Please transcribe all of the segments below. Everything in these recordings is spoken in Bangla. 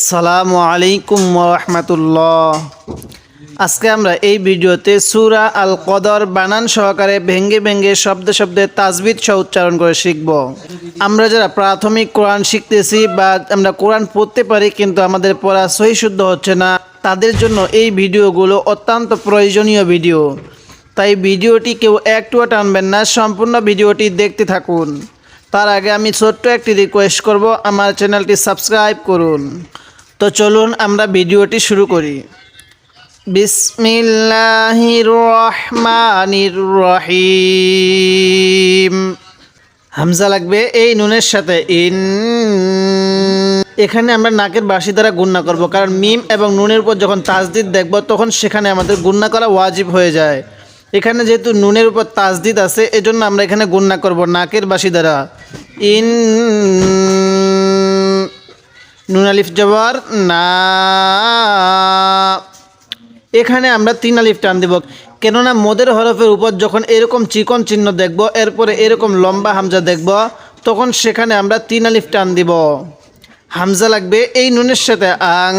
আসসালামু আলাইকুম ওয়া রাহমাতুল্লাহ। আজকে আমরা এই ভিডিওতে সূরা আল কদর বানান সহকারে ভেঙ্গে ভেঙ্গে শব্দে শব্দে তাজবিদ সহ উচ্চারণ করে শিখব। আমরা যারা প্রাথমিক কোরআন শিখতেছি বা আমরা কোরআন পড়তে পারি কিন্তু আমাদের পড়া সহি শুদ্ধ হচ্ছে না, তাদের জন্য এই ভিডিওগুলো অত্যন্ত প্রয়োজনীয় ভিডিও। তাই ভিডিওটি কেউ একটুও টানবেন না, সম্পূর্ণ ভিডিওটি দেখতে থাকুন। তার আগে আমি ছোট্ট একটি রিকোয়েস্ট করব, আমার চ্যানেলটি সাবস্ক্রাইব করুন। তো চলুন আমরা ভিডিওটি শুরু করি। বিসমিল্লাহির রহমানির রহিম। হামজা লাগবে এই নুনের সাথে ইন। এখানে আমরা নাকের বাঁশি দ্বারা গুণনা করব, কারণ মিম এবং নুনের উপর যখন তাজদিদ দেখব তখন সেখানে আমাদের গুণনা করা ওয়াজিব হয়ে যায়। এখানে যেহেতু নুনের উপর তাজদিদ আছে এজন্য আমরা এখানে গুণনা করব নাকের বাঁশি দ্বারা। ইন নুন আলিফ জবর না, এখানে আমরা 3 আলিফ টান দেব, কেননা মদের হরফের উপর যখন এরকম চিকন চিহ্ন দেখব, এরপরে এরকম লম্বা হামজা দেখব, তখন সেখানে আমরা 3 আলিফ টান দিব। হামজা লাগবে এই নুনের সাথে আং।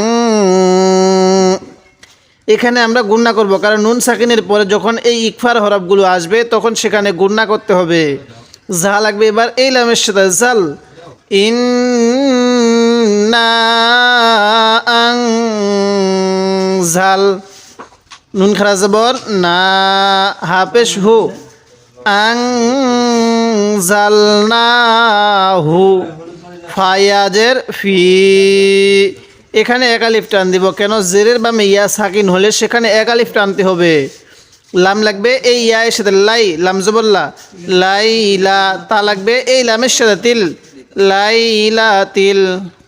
এখানে আমরা গুণনা করব, কারণ নুন সাকিনের পরে যখন এই ইকফার হরফগুলো আসবে তখন সেখানে গুণনা করতে হবে। জা লাগবে এবার এই লামের সাথে জাল। ইন না আং জাল। নুন খারা জবর না, হাফেশ হু। আং জাল না হু। ফায়াজের ফি। এখানে 1 আলিফ টান দিব, কেন জেরের বামে ইয়া সাকিন হলে সেখানে 1 আলিফ টানতে হবে। লাম লাগবে এই ইয়া এর সাথে লাই, লাম জবরলা লাইলা। তা লাগবে এই লামের সাথে তিল, লাইলা তিল।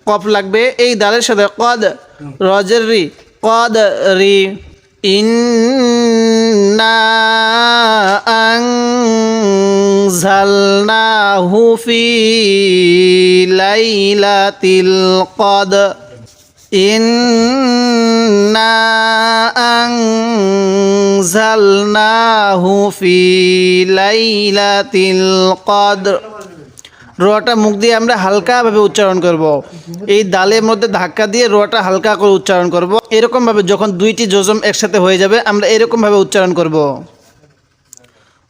কফ লাগবে এই দালের সাথে কদ, রজের রি, কদ রি। ইন্না আনজালনাহু ফি লাইলাতিল কদর। ইন্না আনজালনাহু ফি লাইলাতিল কদর। রটা মুখ দিয়ে আমরা হালকাভাবে উচ্চারণ করব। এই দালের মধ্যে ধাক্কা দিয়ে রটা হালকা করে উচ্চারণ করব। এরকমভাবে যখন 2টি জজম একসাথে হয়ে যাবে আমরা এরকমভাবে উচ্চারণ করব।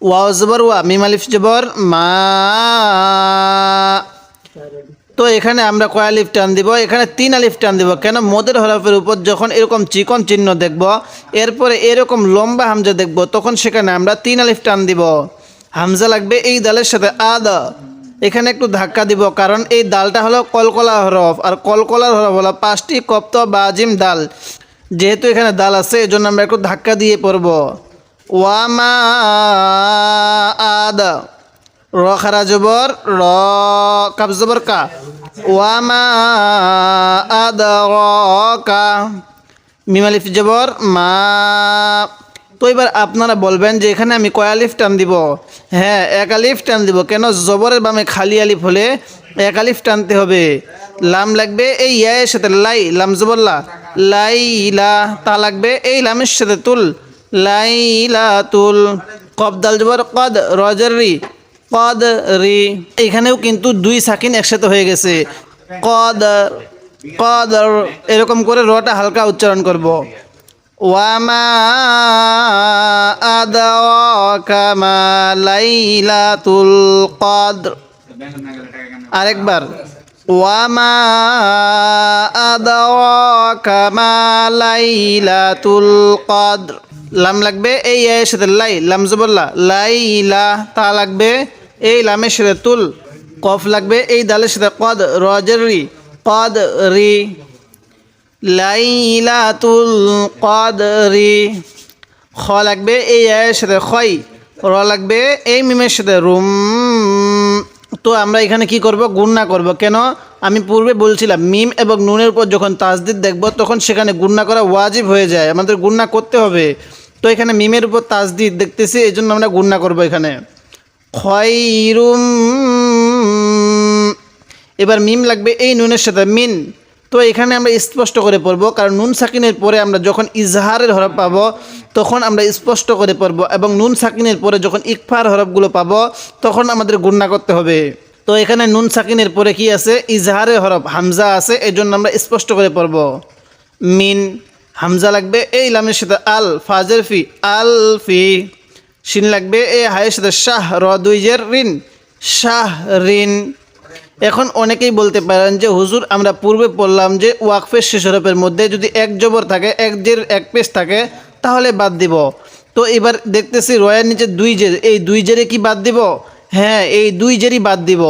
ওয়াও জবর ওয়া, মিম আলিফ জবর মা। তো এখানে আমরা কয় আলিফ টান দিব? এখানে 3 আলিফ টান দিব, কেন মদের হরফের উপর যখন এরকম চিকন চিহ্ন দেখব, এরপরে এরকম লম্বা হামজা দেখব, তখন সেখানে আমরা 3 আলিফ টান দিব। হামজা লাগবে এই দালের সাথে আদা। এখানে একটু ধাক্কা দিব, কারণ এই দালটা হলো কলকলা হরফ, আর কলকলার হরফ হলো 5টি কপ্ত বাজিম দাল। যেহেতু এখানে দাল আছে এজন্য আমরা একটু ধাক্কা দিয়ে পড়ব। ওয়ামা আদা। র খারা জবর র, কাব জবর কা। ওয়ামা আদা র কা। মিম আলিফ জবর মা। তো এবার আপনারা বলবেন যে এখানে আমি কয় আলিফ টান দিব? হ্যাঁ, 1 আলিফ টান দিব, কেন জবরের বামে খালি আলিফ হলে 1 আলিফ টানতে হবে। লাম লাগবে এই ইয়া এর সাথে লাই, লাম জবরলা লাইলা। তা লাগবে এই লামের সাথে তুল, লাইলা তুল। কফ দাল জবর কদ, রজের রি, কদ রি। এখানেও কিন্তু 2 সাকিন একসাথে হয়ে গেছে, কদ কদ। এরকম করে রটা হালকা উচ্চারণ করব। ওয়ামা আদরাকা মা লাইলাতুল কদর। আরেকবার ওয়ামা আদরাকা মা লাইলাতুল কদর। লাম লাগবে এই এর সাথে লাই, লাম জবরলা লাইলা। তা লাগবে এই লামের সাথে তুল। কফ লাগবে এই দালের সাথে কদ, রজের রি, কদ রি। লাইলাতুল কদরি। খ লাগবে এই এর সাথে খয়। র লাগবে এই মিমের সাথে রুম। তো আমরা এখানে কি করব? গুণনা করব, কেন আমি পূর্বে বলছিলাম মিম এবং নুনের উপর যখন তাজদিদ দেখব তখন সেখানে গুণনা করা ওয়াজিব হয়ে যায়, আমাদের গুণনা করতে হবে। তো এখানে মিমের উপর তাজদিদ দেখতেছি এই জন্য আমরা গুণনা করব এখানে খয়রুম। এবার মিম লাগবে এই নুনের সাথে মিন। তো এখানে আমরা স্পষ্ট করে পড়ব, কারণ নুন সাকিনের পরে আমরা যখন ইজহারের হরফ পাবো তখন আমরা স্পষ্ট করে পড়ব, এবং নুন সাকিনের পরে যখন ইকফার হরফগুলো পাবো তখন আমাদের গুণনা করতে হবে। তো এখানে নুন সাকিনের পরে কি আছে? ইজহারের হরফ হামজা আছে, এই জন্য আমরা স্পষ্ট করে পড়ব। মিন হামজা লাগবে এই লামের সাথে আল, ফাজের ফি আল ফি। শিন লাগবে এই হায়ের সাথে শাহ, র দুই জের রিন শাহ রিন। এখন অনেকেই বলতে পারেন যে হুজুর আমরা পূর্বে পড়লাম যে ওয়াকফের শেষ হরফের মধ্যে যদি এক জবর থাকে, এক জের এক পেশ থাকে তাহলে বাদ দিব। তো এবার দেখতেছি রয়ের নিচে দুই জের, এই দুই জেরে কি বাদ দিব? হ্যাঁ, এই দুই জেরই বাদ দিব।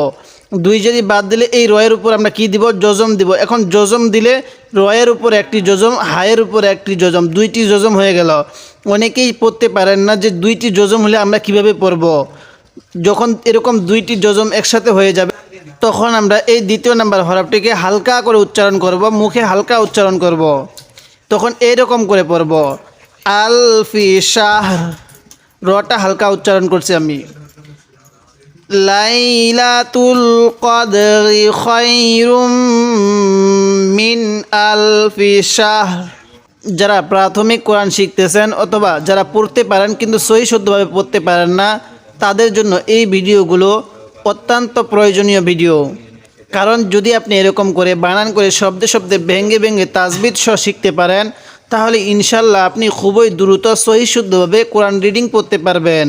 দুই জেরই বাদ দিলে এই রয়ের উপর আমরা কি দিব? জজম দিব। এখন জজম দিলে রয়ের উপর একটি জজম, হায়ের উপর একটি জজম, দুইটি জজম হয়ে গেল। অনেকেই পড়তে পারেন না যে দুইটি জজম হলে আমরা কিভাবে পড়ব। যখন এরকম দুইটি জজম একসাথে হয়ে যাবে তখন আমরা এই দ্বিতীয় নাম্বার হরফটিকে হালকা করে উচ্চারণ করব, মুখে হালকা উচ্চারণ করব। তখন এইরকম করে পড়ব আল ফি শাহর, রটা হালকা উচ্চারণ করছি আমি। লাইলাতুল কদরি খায়রুম মিন আলফি শাহর। যারা প্রাথমিক কোরআন শিখতেছেন অথবা যারা পড়তে পারেন কিন্তু সহি শুদ্ধভাবে পড়তে পারেন না, তাদের জন্য এই ভিডিওগুলো অত্যন্ত প্রয়োজনীয় ভিডিও। কারণ যদি আপনি এরকম করে বানান করে শব্দে শব্দে ভেঙ্গে ভেঙ্গে তাজবিদ সহ শিখতে পারেন তাহলে ইনশাল্লাহ আপনি খুবই দ্রুত সহি শুদ্ধভাবে কোরআন রিডিং পড়তে পারবেন।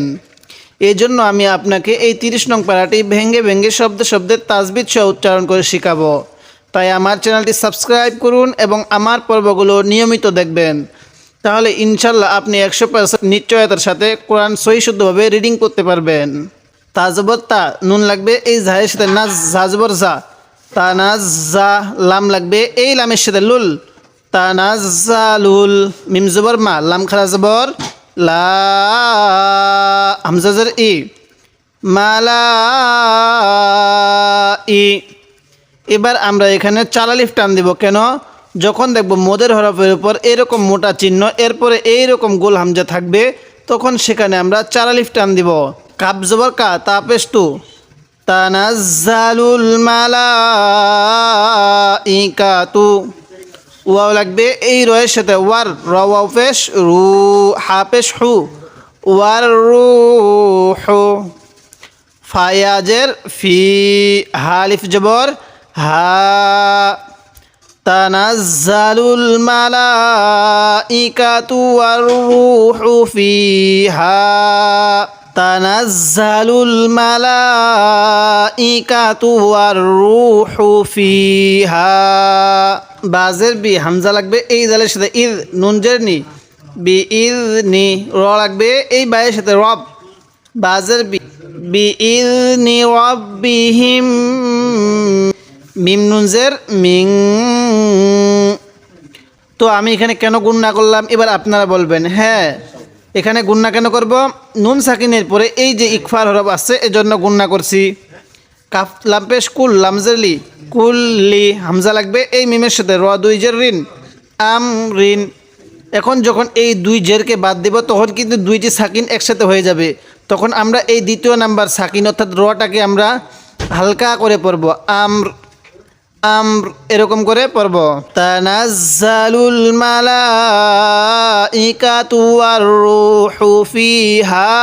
এই জন্য আমি আপনাকে এই 30 নং পারাটি ভেঙ্গে ভেঙ্গে শব্দে শব্দে তাজবিদ সহ উচ্চারণ করে শেখাবো। তাই আমার চ্যানেলটি সাবস্ক্রাইব করুন এবং আমার পর্বগুলো নিয়মিত দেখবেন। তাহলে ইনশাল্লাহ আপনি 100% নিশ্চয়তার সাথে কোরআন সহি শুদ্ধভাবে রিডিং করতে পারবেন। তাজবর তা, নুন লাগবে এই জাহের সাথে নাজ, জাজবর জা তা নাজ জা। লাম লাগবে এই লামের সাথে লুল, তা নাজ জা লুল। মিম জবর মা, লাম খারা জবর লা, হামজা জের ই মালা ই। এবার আমরা এখানে 4 আলিফ টান দিব। কেন? যখন দেখব মদের হরফের উপর এরকম মোটা চিহ্ন, এরপরে এইরকম গোল হামজা থাকবে, তখন সেখানে আমরা 4 আলিফ টান দিব। কাব জবর কা, তা পেশ তু, তানাজ্জালুল মালাইকাতু। ওয়াও লাগবে এই রয়ের সাথে ওয়ার, র ওয়াও পেশ রু, হা পেশ হু, ওয়ার রূহু। ফায়াজের ফি, হালিফ জবর হা, তানাজ্জালুল মালাইকাতু ওয়ার রূহু ফিহা, তানাজ্জালুল মালাইকাতু ওয়ার রূহু ফিহা। বাজের বি, হামজা লাগবে এই জালের সাথে ইদ, নুন জের নি, বি ইদ নি। র লাগবে এই বায়ের সাথে রব, বাজের বি, বি ইদ নি রব্বিহিম। মিম নুন জের মিং। তো আমি এখানে কেন গুণনা করলাম এবার আপনারা বলবেন। হ্যাঁ, এখানে গুণনা কেন করব? নুন সাকিনের পরে এই যে ইকফার হরফ আছে এজন্য গুণনা করছি। কাফ লাম পেশ কুল, লামজের লি কুল লি। হামজা লাগবে এই মিমের সাথে, র দুই জের রিন আম রিন। এখন যখন এই দুই জেরকে বাদ দেব তখন কিন্তু দুইটি সাকিন একসাথে হয়ে যাবে। তখন আমরা এই দ্বিতীয় নাম্বার সাকিন অর্থাৎ রটাকে আমরা হালকা করে পড়ব, আমর আমর এরকম করে পড়ব। তানাজ্জালুল মালাইকাতু ওয়ার রূহু ফিহা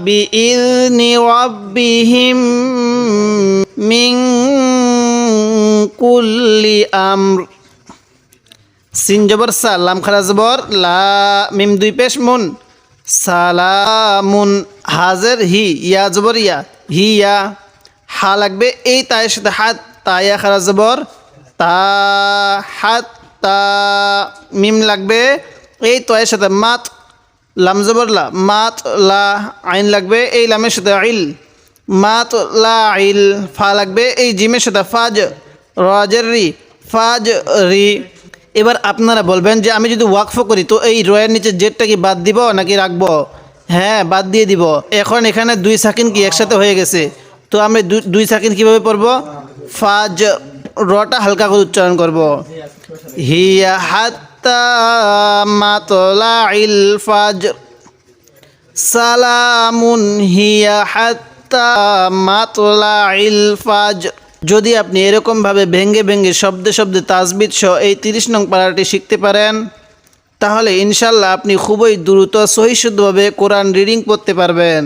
বিইذনি রাব্বিহিম মিন কুল্লি আমর। সিন জবর সা, লাম খারা জবর লা, মিম দুই পেশ মুন, সালামুন। হাজের হি, ইয়া জবর ইয়া, হিয়া। হা লাগবে এই তায়ের সাথে হাত, তায়া খারা জবর তা, হাত তা। মিম লাগবে এই তয়ের সাথে মাত, লাম জবর লা, মাত লা। আইন লাগবে এই লামের সাথে ইল, মাত লা ইল। ফা লাগবে এই জিমের সাথে ফাজ, রাজের রি, ফাজ রি। এবার আপনারা বলবেন যে আমি যদি ওয়াকফ করি তো এই রয়ের নিচে জেডটা কি বাদ দিব নাকি রাখবো? হ্যাঁ, বাদ দিয়ে দিব। এখন এখানে দুই সাকিন কি একসাথে হয়ে গেছে, তো আমি দুই সাকিন কীভাবে পড়ব? ফাজ, রটা হালকা করে উচ্চারণ করব। হিয়া হাত্তা মাতলাইল ফাজর, সালামুন হিয়া হাত্তা মাতলাইল ফাজর। যদি আপনি এরকমভাবে ভেঙ্গে ভেঙ্গে শব্দে শব্দে তাজবিদ সহ এই 30 নং পারাটি শিখতে পারেন তাহলে ইনশাল্লাহ আপনি খুবই দ্রুত সহি শুদ্ধভাবে কোরআন রিডিং পড়তে পারবেন।